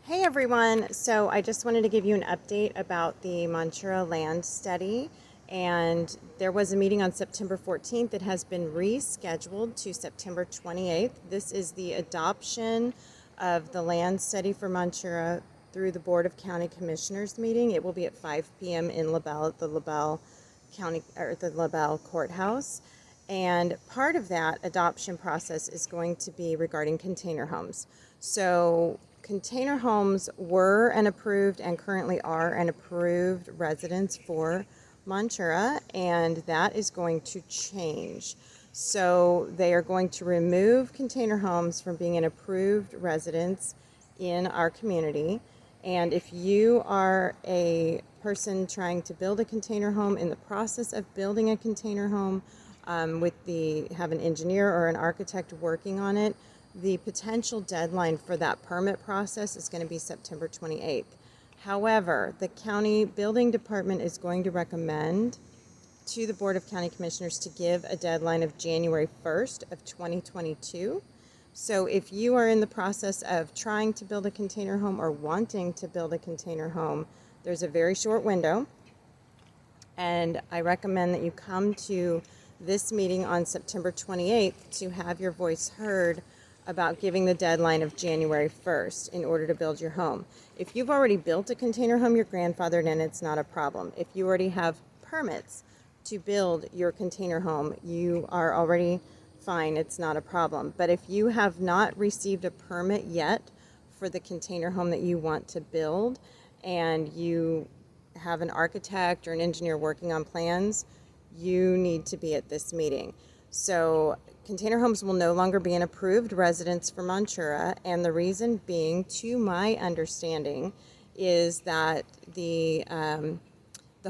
Hey everyone, so I just wanted to give you an update about the Montura land study, and there was a meeting on September 14th. It has been rescheduled to September 28th. This is the adoption of the land study for Montura through the Board of County Commissioners meeting. It will be at 5 p.m. in LaBelle at the LaBelle County or the LaBelle Courthouse. And part of that adoption process is going to be regarding container homes. So container homes were an approved and currently are an approved residence for Montura, and that is going to change. So they are going to remove container homes from being an approved residence in our community. And if you are a person trying to build a container home, in the process of building a container home, have an engineer or an architect working on it, the potential deadline for that permit process is going to be September 28th. However, the county building department is going to recommend to the Board of County Commissioners to give a deadline of January 1st of 2022. So if you are in the process of trying to build a container home or wanting to build a container home, there's a very short window, and I recommend that you come to this meeting on September 28th to have your voice heard about giving the deadline of January 1st in order to build your home. If you've already built a container home, you're grandfathered in, it's not a problem. If you already have permits to build your container home, you are already fine, it's not a problem. But if you have not received a permit yet for the container home that you want to build, and you have an architect or an engineer working on plans, you need to be at this meeting. So container homes will no longer be an approved residence for Montura, and the reason being, to my understanding, is that the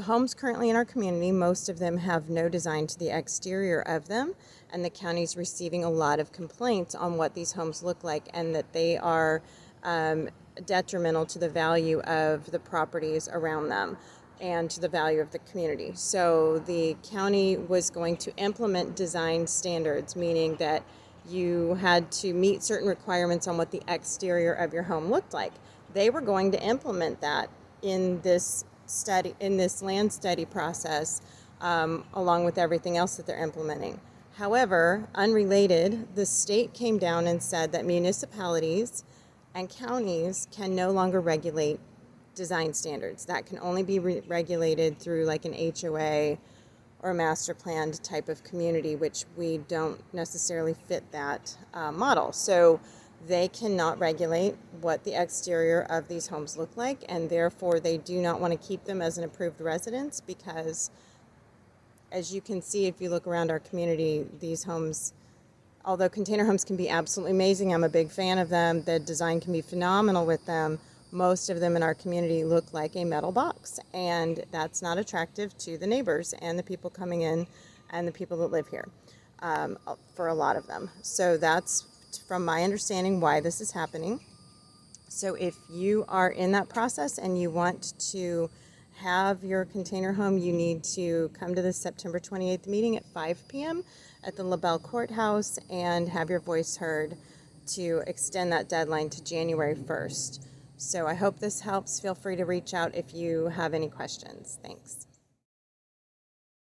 homes currently in our community, most of them have no design to the exterior of them, and the county's receiving a lot of complaints on what these homes look like and that they are detrimental to the value of the properties around them and to the value of the community. So the county was going to implement design standards, meaning that you had to meet certain requirements on what the exterior of your home looked like. They were going to implement that in this study, in this land study process, along with everything else that they're implementing. However, unrelated, the state came down and said that municipalities and counties can no longer regulate design standards. That can only be regulated through like an HOA or a master planned type of community, which we don't necessarily fit that model. So they cannot regulate what the exterior of these homes look like, and therefore they do not want to keep them as an approved residence because, as you can see if you look around our community, these homes, although container homes can be absolutely amazing, I'm a big fan of them, the design can be phenomenal with them, most of them in our community look like a metal box, and that's not attractive to the neighbors and the people coming in and the people that live here, for a lot of them. So that's, from my understanding, why this is happening. So if you are in that process and you want to have your container home, you need to come to the September 28th meeting at 5 p.m. at the LaBelle Courthouse and have your voice heard to extend that deadline to January 1st. So I hope this helps. Feel free to reach out if you have any questions. Thanks.